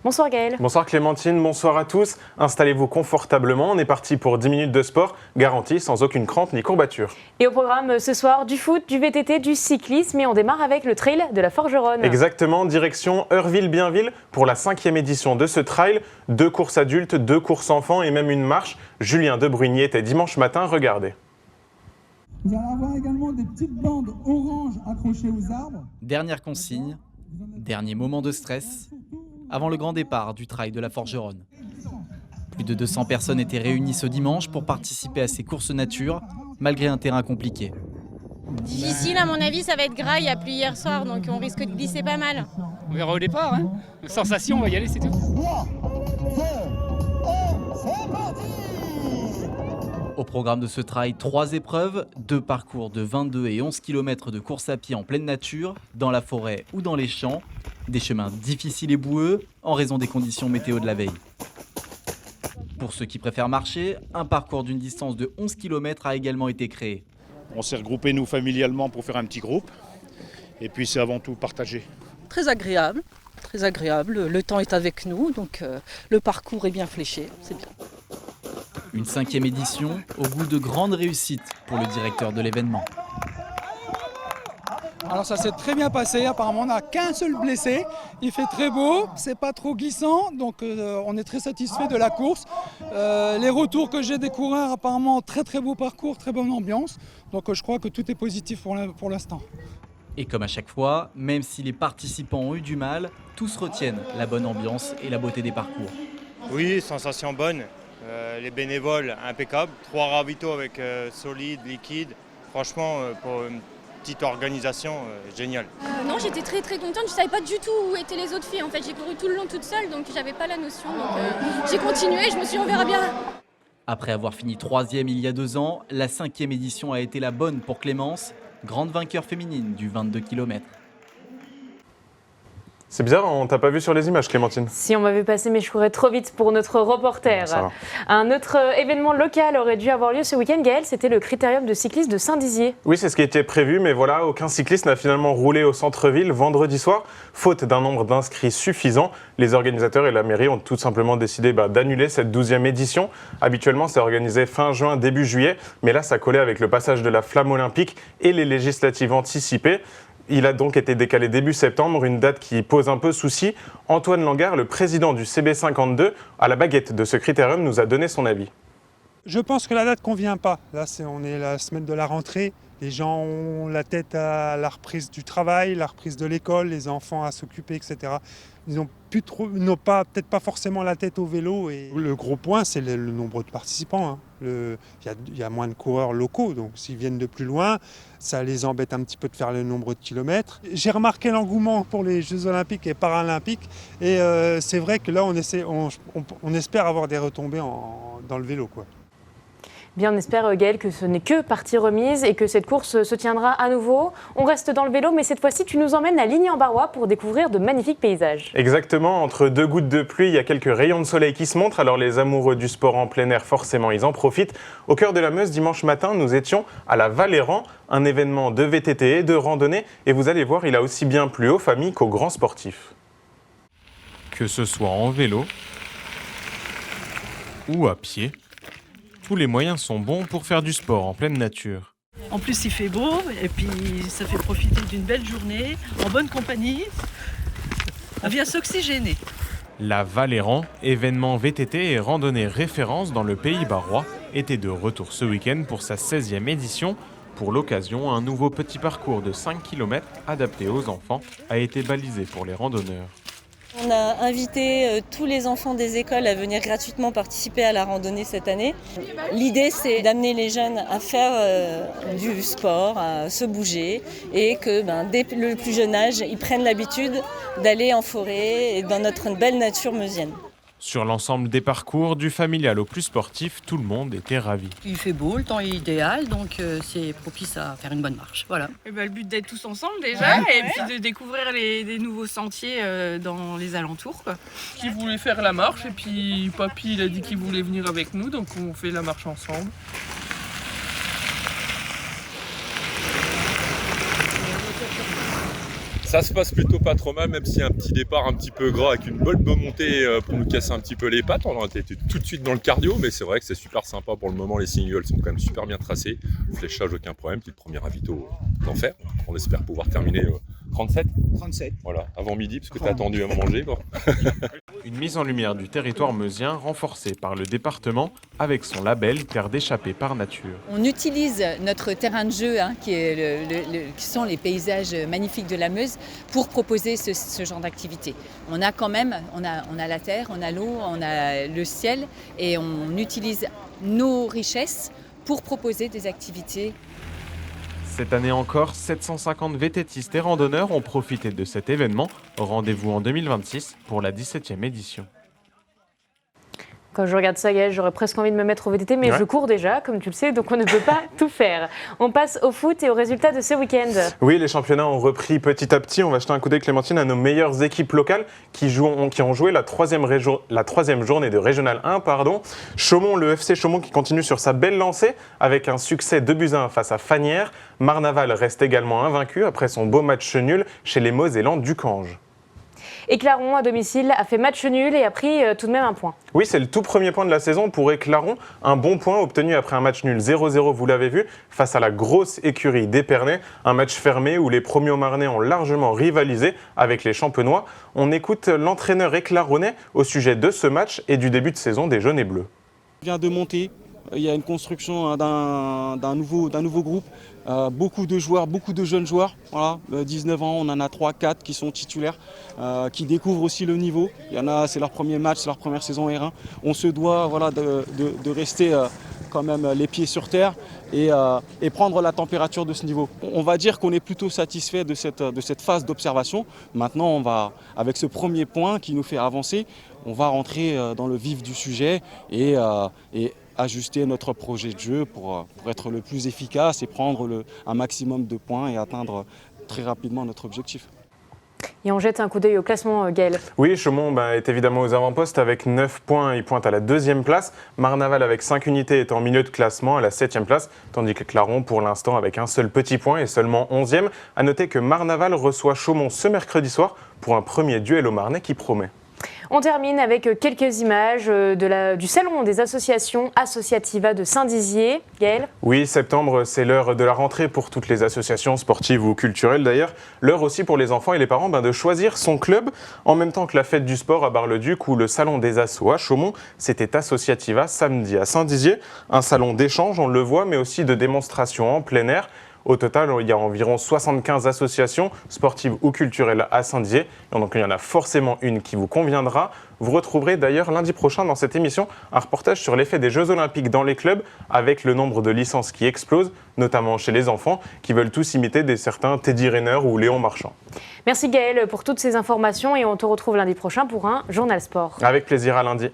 Bonsoir Gaël. Bonsoir Clémentine, bonsoir à tous. Installez-vous confortablement, on est parti pour 10 minutes de sport, garanti sans aucune crampe ni courbature. Et au programme ce soir, du foot, du VTT, du cyclisme et on démarre avec le trail de la Forgeronne. Exactement, direction Eurville-Bienville pour la 5e édition de ce trail. 2 courses adultes, 2 courses enfants et même une marche. Julien Debrunier était dimanche matin, regardez. Vous allez avoir également des petites bandes oranges accrochées aux arbres. Dernière consigne, dernier moment de stress, avant le grand départ du trail de la Forgeronne. Plus de 200 personnes étaient réunies ce dimanche pour participer à ces courses nature, malgré un terrain compliqué. Difficile à mon avis, ça va être gras, il y a plu hier soir, donc on risque de glisser pas mal. On verra au départ, hein. Sensation, on va y aller, c'est tout. 3, 2, 1, c'est parti! Au programme de ce trail, 3 épreuves, 2 parcours de 22 et 11 km de course à pied en pleine nature, dans la forêt ou dans les champs. Des chemins difficiles et boueux en raison des conditions météo de la veille. Pour ceux qui préfèrent marcher, un parcours d'une distance de 11 km a également été créé. On s'est regroupés nous familialement pour faire un petit groupe et puis c'est avant tout partagé. Très agréable, le temps est avec nous donc le parcours est bien fléché, c'est bien. Une 5e édition au goût de grande réussite pour le directeur de l'événement. Alors ça s'est très bien passé, apparemment on n'a qu'un seul blessé, il fait très beau, c'est pas trop glissant, donc on est très satisfait de la course. Les retours que j'ai des coureurs, apparemment très très beau parcours, très bonne ambiance, donc je crois que tout est positif pour l'instant. Et comme à chaque fois, même si les participants ont eu du mal, tous retiennent la bonne ambiance et la beauté des parcours. Oui, sensation bonne, les bénévoles impeccables, 3 ravitaux avec solide, liquide, franchement pour une petite organisation, génial. Non, j'étais très contente, je savais pas du tout où étaient les autres filles. En fait, j'ai couru tout le long toute seule, donc j'avais pas la notion. Donc j'ai continué, je me suis dit on verra bien. Après avoir fini 3e il y a 2 ans, la 5e édition a été la bonne pour Clémence, grande vainqueur féminine du 22 km. C'est bizarre, on t'a pas vu sur les images Clémentine. Si on m'avait passé, mais je courais trop vite pour notre reporter. Un autre événement local aurait dû avoir lieu ce week-end, Gaël, c'était le critérium de cyclisme de Saint-Dizier. Oui, c'est ce qui était prévu, mais voilà, aucun cycliste n'a finalement roulé au centre-ville vendredi soir, faute d'un nombre d'inscrits suffisant. Les organisateurs et la mairie ont tout simplement décidé d'annuler cette 12e édition. Habituellement, c'est organisé fin juin, début juillet, mais là, ça collait avec le passage de la flamme olympique et les législatives anticipées. Il a donc été décalé début septembre, une date qui pose un peu souci. Antoine Langard, le président du CB52, à la baguette de ce critérium, nous a donné son avis. Je pense que la date ne convient pas. Là, on est la semaine de la rentrée. Les gens ont la tête à la reprise du travail, la reprise de l'école, les enfants à s'occuper, etc. Ils n'ont peut-être pas forcément la tête au vélo. Et le gros point, c'est le nombre de participants. Il y a moins de coureurs locaux, donc s'ils viennent de plus loin, ça les embête un petit peu de faire le nombre de kilomètres. J'ai remarqué l'engouement pour les Jeux Olympiques et Paralympiques. Et c'est vrai que là, on espère avoir des retombées dans le vélo, quoi. Bien, on espère, Gaël, que ce n'est que partie remise et que cette course se tiendra à nouveau. On reste dans le vélo, mais cette fois-ci, tu nous emmènes à Ligny-en-Barrois pour découvrir de magnifiques paysages. Exactement, entre 2 gouttes de pluie, il y a quelques rayons de soleil qui se montrent, alors les amoureux du sport en plein air, forcément, ils en profitent. Au cœur de la Meuse, dimanche matin, nous étions à la Valéran, un événement de VTT et de randonnée, et vous allez voir, il a aussi bien plu aux familles qu'aux grands sportifs. Que ce soit en vélo ou à pied, tous les moyens sont bons pour faire du sport en pleine nature. En plus il fait beau et puis ça fait profiter d'une belle journée, en bonne compagnie, on vient s'oxygéner. La Valéran, événement VTT et randonnée référence dans le Pays barrois, était de retour ce week-end pour sa 16e édition. Pour l'occasion, un nouveau petit parcours de 5 km adapté aux enfants a été balisé pour les randonneurs. On a invité tous les enfants des écoles à venir gratuitement participer à la randonnée cette année. L'idée, c'est d'amener les jeunes à faire du sport, à se bouger et que dès le plus jeune âge, ils prennent l'habitude d'aller en forêt et dans notre belle nature meusienne. Sur l'ensemble des parcours, du familial au plus sportif, tout le monde était ravi. Il fait beau, le temps est idéal, donc c'est propice à faire une bonne marche. Voilà. Et le but d'être tous ensemble déjà, et puis de découvrir des nouveaux sentiers dans les alentours. Qui voulait faire la marche, et puis papy il a dit qu'il voulait venir avec nous, donc on fait la marche ensemble. Ça se passe plutôt pas trop mal, même s'il y a un petit départ un petit peu gras avec une bonne montée pour nous casser un petit peu les pattes. On a été tout de suite dans le cardio, mais c'est vrai que c'est super sympa pour le moment. Les singles sont quand même super bien tracés. Fléchage, aucun problème. Puis le premier ravito d'enfer. On espère pouvoir terminer 37. Voilà, avant midi, parce que t'as attendu à manger. Bon. Une mise en lumière du territoire meusien renforcée par le département avec son label Terre d'échappée par nature. On utilise notre terrain de jeu, qui sont les paysages magnifiques de la Meuse, pour proposer ce genre d'activité. On a quand même, on a la terre, on a l'eau, on a le ciel, et on utilise nos richesses pour proposer des activités. Cette année encore, 750 vététistes et randonneurs ont profité de cet événement. Rendez-vous en 2026 pour la 17e édition. Quand je regarde ça, Gaël, j'aurais presque envie de me mettre au VTT, mais je cours déjà, comme tu le sais, donc on ne peut pas tout faire. On passe au foot et aux résultats de ce week-end. Oui, les championnats ont repris petit à petit. On va jeter un coup d'œil, Clémentine, à nos meilleures équipes locales qui ont joué la troisième journée de Régional 1. Chaumont, le FC Chaumont qui continue sur sa belle lancée avec un succès 2-1 face à Fagnières. Marnaval reste également invaincu après son beau match nul chez les Mosellans d'Ucange. Et Éclaron, à domicile, a fait match nul et a pris tout de même un point. Oui, c'est le tout premier point de la saison pour Éclaron. Un bon point obtenu après un match nul 0-0, vous l'avez vu, face à la grosse écurie d'Épernay. Un match fermé où les premiers Marnais ont largement rivalisé avec les Champenois. On écoute l'entraîneur éclaronnais au sujet de ce match et du début de saison des Jaunes et Bleus. Il vient de monter. Il y a une construction d'un nouveau groupe. Beaucoup de joueurs, beaucoup de jeunes joueurs. Voilà, 19 ans, on en a 3-4 qui sont titulaires, qui découvrent aussi le niveau. Il y en a, c'est leur premier match, c'est leur première saison R1. On se doit de rester quand même les pieds sur terre et prendre la température de ce niveau. On va dire qu'on est plutôt satisfait de cette phase d'observation. Maintenant, on va, avec ce premier point qui nous fait avancer, on va rentrer dans le vif du sujet et ajuster notre projet de jeu pour être le plus efficace et prendre un maximum de points et atteindre très rapidement notre objectif. Et on jette un coup d'œil au classement, Gaël. Oui, Chaumont est évidemment aux avant-postes avec 9 points. Il pointe à la 2e place. Marnaval avec 5 unités est en milieu de classement à la 7e place. Tandis que Éclaron, pour l'instant, avec un seul petit point et seulement 11e. A noter que Marnaval reçoit Chaumont ce mercredi soir pour un premier duel au Marnais qui promet. On termine avec quelques images du salon des associations Associativa de Saint-Dizier. Gaël ? Oui, septembre, c'est l'heure de la rentrée pour toutes les associations sportives ou culturelles d'ailleurs. L'heure aussi pour les enfants et les parents de choisir son club. En même temps que la fête du sport à Bar-le-Duc ou le salon des assos à Chaumont, c'était Associativa samedi à Saint-Dizier. Un salon d'échange, on le voit, mais aussi de démonstration en plein air. Au total, il y a environ 75 associations sportives ou culturelles à Saint-Dizier. Donc il y en a forcément une qui vous conviendra. Vous retrouverez d'ailleurs lundi prochain dans cette émission un reportage sur l'effet des Jeux Olympiques dans les clubs avec le nombre de licences qui explose, notamment chez les enfants qui veulent tous imiter des certains Teddy Riner ou Léon Marchand. Merci Gaël pour toutes ces informations et on te retrouve lundi prochain pour un Journal Sport. Avec plaisir, à lundi.